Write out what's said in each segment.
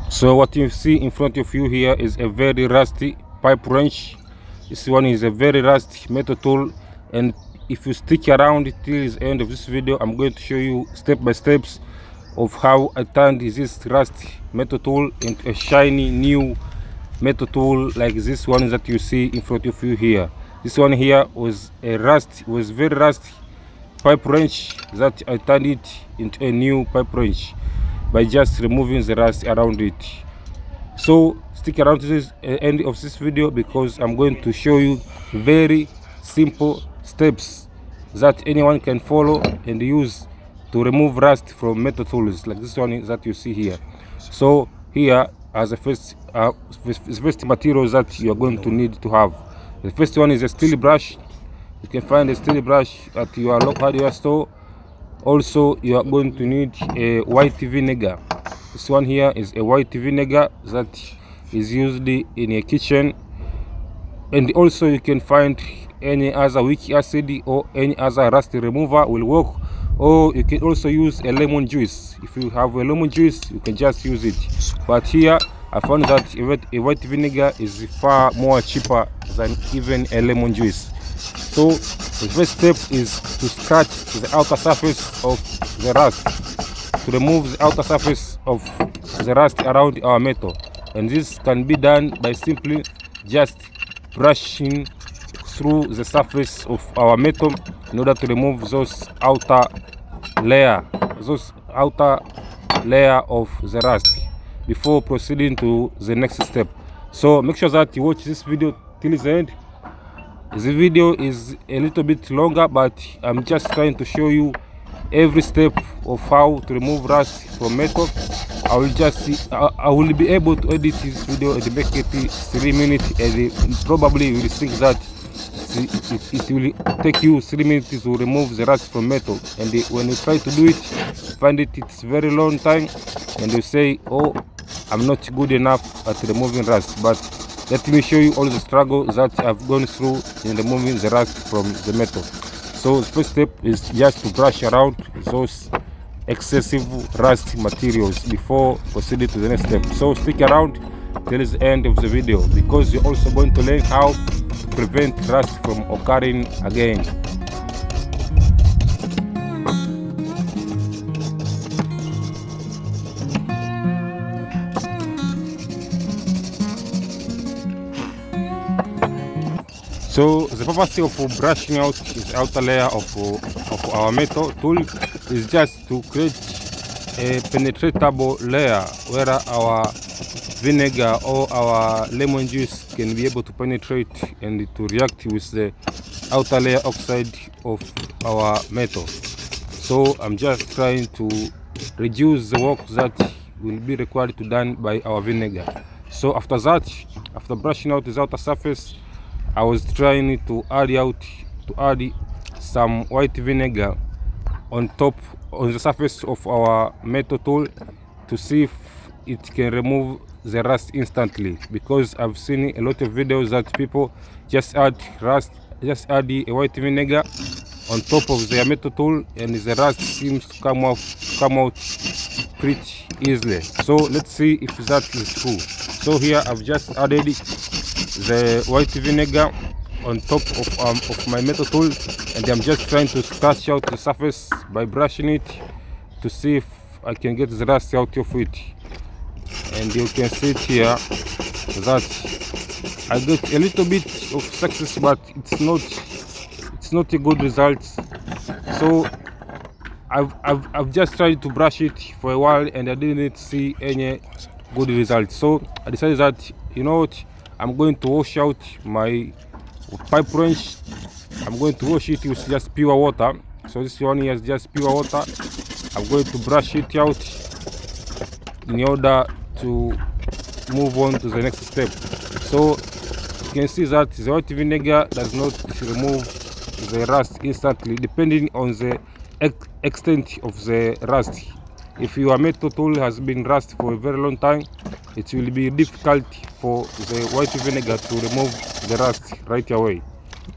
So what you see in front of you here is a very rusty pipe wrench. This one is a very rusty metal tool, and if you stick around till the end of this video, I'm going to show you step by steps of how I turned this rusty metal tool into a shiny new metal tool like this one that you see in front of you here. This one here was very rusty pipe wrench that I turned it into a new pipe wrench by just removing the rust around it. So stick around to this end of this video, because I'm going to show you very simple steps that anyone can follow and use to remove rust from metal tools like this one that you see here. So here as the first materials that you are going to need to have. The first one is a steel brush. You can find a steel brush at your local hardware store. Also, you are going to need a white vinegar. This one here is a white vinegar that is used in a kitchen. And also you can find any other weak acid or any other rust remover will work. Or you can also use a lemon juice. If you have a lemon juice, you can just use it. But here I found that a white vinegar is far more cheaper than even a lemon juice. So the first step is to scratch the outer surface of the rust, to remove the outer surface of the rust around our metal. And this can be done by simply just brushing through the surface of our metal in order to remove those outer layer of the rust before proceeding to the next step. So make sure that you watch this video till the end. The video is a little bit longer, but I'm just trying to show you every step of how to remove rust from metal. I will be able to edit this video and make it 3 minutes, and probably you will think that it will take you 3 minutes to remove the rust from metal. And when you try to do it, find it's very long time, and you say, oh, I'm not good enough at removing rust. But let me show you all the struggle that I've gone through in removing the rust from the metal. So the first step is just to brush around those excessive rust materials before proceeding to the next step. So stick around till the end of the video, because you're also going to learn how to prevent rust from occurring again. So the purpose of brushing out the outer layer of our metal tool is just to create a penetratable layer where our vinegar or our lemon juice can be able to penetrate and to react with the outer layer oxide of our metal. So I'm just trying to reduce the work that will be required to done by our vinegar. So after that, after brushing out the outer surface, I was trying to add some white vinegar on the surface of our metal tool to see if it can remove the rust instantly, because I've seen a lot of videos that people just add a white vinegar on top of their metal tool, and the rust seems to come out pretty easily. So let's see if that is true. So here I've just added the white vinegar on top of my metal tool, and I'm just trying to scratch out the surface by brushing it to see if I can get the rust out of it. And you can see it here that I got a little bit of success, but it's not a good result. So I've just tried to brush it for a while and I didn't see any good result. So I decided that, you know what, I'm going to wash out my pipe wrench. I'm going to wash it with just pure water. So this one here is just pure water. I'm going to brush it out in order to move on to the next step. So you can see that the white vinegar does not remove the rust instantly, depending on the extent of the rust. If your metal tool has been rust for a very long time, it will be difficult for the white vinegar to remove the rust right away.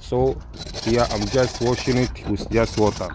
So here I'm just washing it with just water.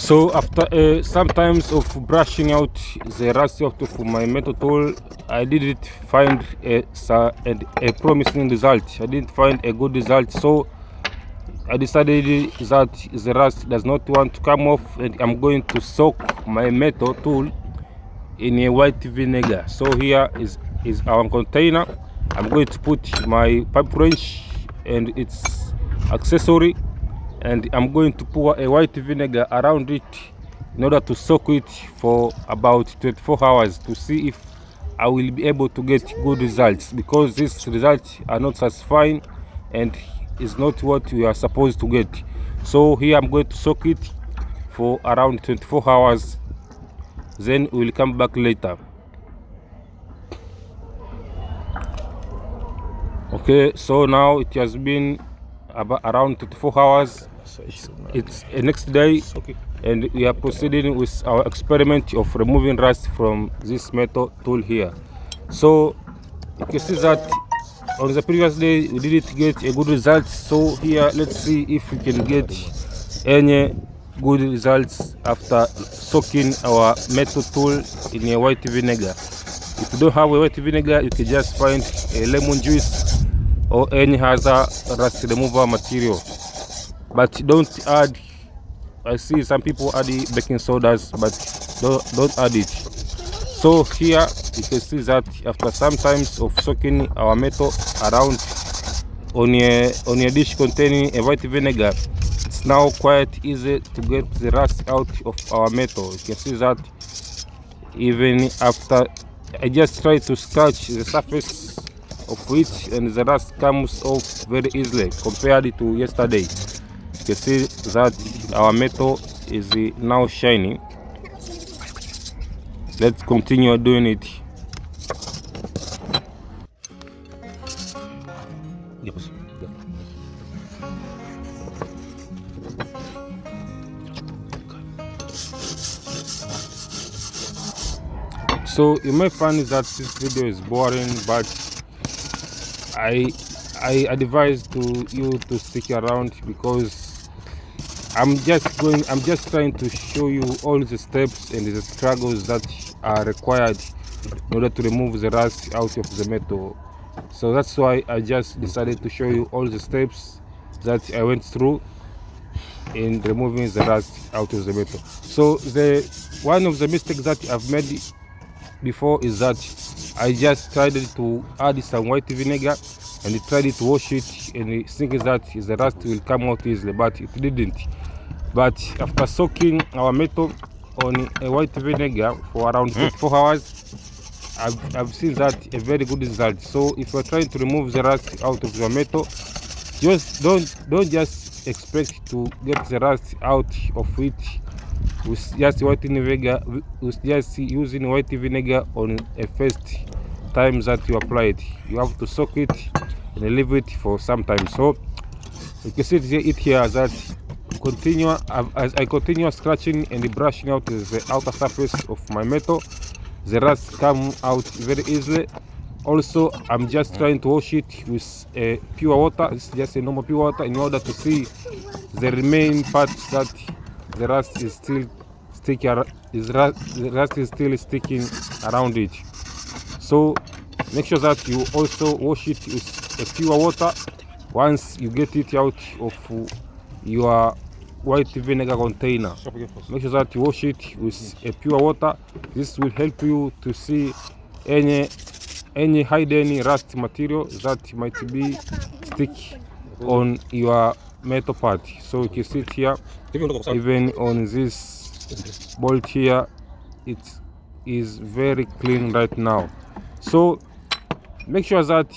So after sometimes of brushing out the rust out of my metal tool, I didn't find a promising result. I didn't find a good result, so I decided that the rust does not want to come off, and I'm going to soak my metal tool in a white vinegar. So here is our container. I'm going to put my pipe wrench and its accessory, and I'm going to pour a white vinegar around it in order to soak it for about 24 hours to see if I will be able to get good results, because these results are not satisfying and is not what we are supposed to get. So here I'm going to soak it for around 24 hours, then we will come back later. Okay, so now it has been about around 24 hours. It's the next day, and we are proceeding with our experiment of removing rust from this metal tool here. So you can see that on the previous day we didn't get a good result, so here let's see if we can get any good results after soaking our metal tool in a white vinegar. If you don't have a white vinegar, you can just find a lemon juice or any other rust remover material, but don't add, I see some people add baking sodas, but don't add it. So here you can see that after some times of soaking our metal around on a dish containing a white vinegar, it's now quite easy to get the rust out of our metal. You can see that even after I just try to scratch the surface of it, and the rust comes off very easily compared to yesterday. You can see that our metal is now shining. Let's continue doing it. So you may find that this video is boring, but I advise you to stick around, because I'm just trying to show you all the steps and the struggles that are required in order to remove the rust out of the metal. So that's why I just decided to show you all the steps that I went through in removing the rust out of the metal. So one of the mistakes that I've made before is that I just tried to add some white vinegar and tried to wash it, and thinking that the rust will come out easily, but it didn't. But after soaking our metal on a white vinegar for around 24 hours, I've seen that a very good result. So if you're trying to remove the rust out of your metal, just don't just expect to get the rust out of it with just white vinegar, with just using white vinegar on a first time that you apply it. You have to soak it and leave it for some time. So you can see it here that as I continue scratching and brushing out the outer surface of my metal, the rust come out very easily. Also, I'm just trying to wash it with pure water. It's just a normal pure water, in order to see the remaining parts that the rust is still sticking. The rust is still sticking around it. So make sure that you also wash it with a pure water once you get it out of your white vinegar container. Make sure that you wash it with a pure water. This will help you to see any hidden rust material that might be stick on your metal part. So you can see it here, even on this bolt here, it is very clean right now. So make sure that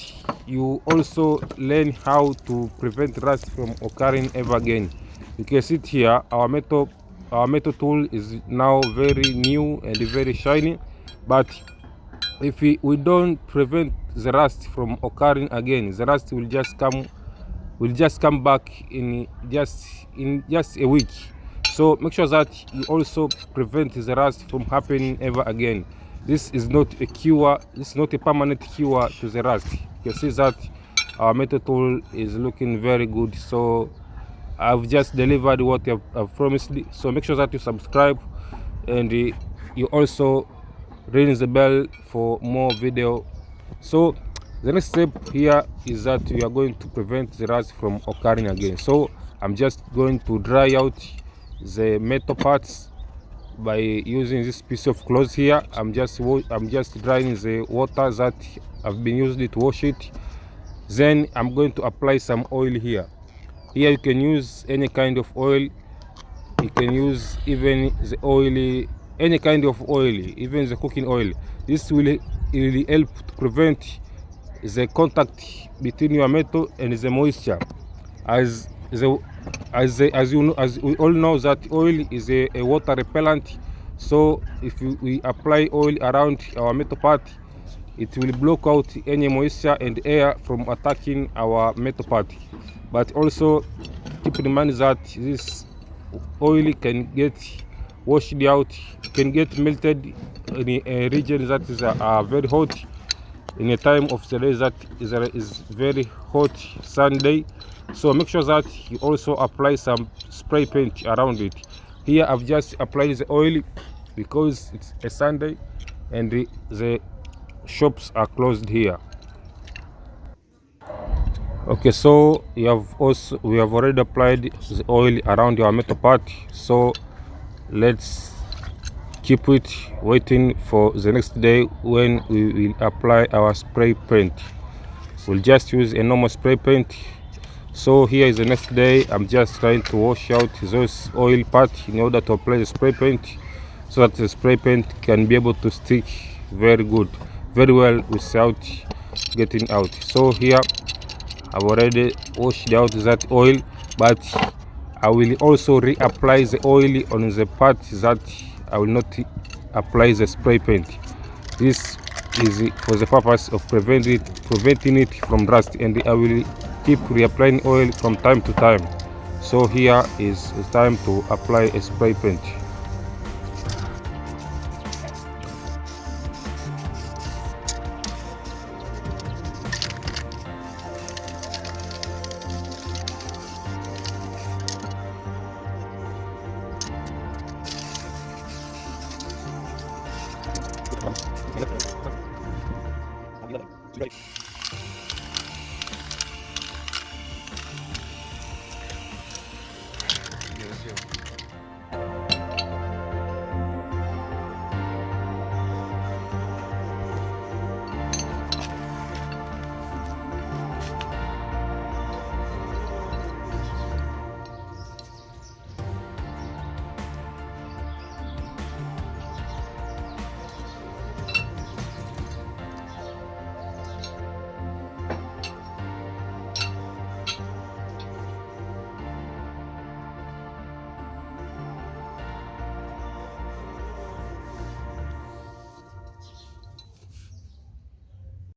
you also learn how to prevent rust from occurring ever again. You can see it here, our metal tool is now very new and very shiny, but if we don't prevent the rust from occurring again, the rust will just come back in just a week. So make sure that you also prevent the rust from happening ever again. This is not a cure, this is not a permanent cure to the rust. You can see that our metal tool is looking very good. So I've just delivered what I've promised. So make sure that you subscribe, and you also ring the bell for more video. So the next step here is that we are going to prevent the rust from occurring again. So I'm just going to dry out the metal parts by using this piece of cloth here. I'm just drying the water that I've been used to wash it. Then I'm going to apply some oil here. Here you can use any kind of oil. You can use even the oil, any kind of oil, even the cooking oil. This will really help to prevent the contact between your metal and the moisture, as we all know that oil is a water repellent. So if we apply oil around our metal part, it will block out any moisture and air from attacking our metal part. But also keep in mind that this oil can get washed out, can get melted in a region that is very hot, in a time of the day that is very hot Sunday. So make sure that you also apply some spray paint around it. Here I've just applied the oil because it's a Sunday and the shops are closed here. Okay, so we have already applied the oil around your metal part. So let's keep it waiting for the next day when we will apply our spray paint. We'll just use a normal spray paint. So here is the next day. I'm just trying to wash out those oil parts in order to apply the spray paint, so that the spray paint can be able to stick very well without getting out. So here I've already washed out that oil, but I will also reapply the oil on the part that I will not apply the spray paint. This is for the purpose of preventing it from rust, and I will keep reapplying oil from time to time. So here is the time to apply a spray paint.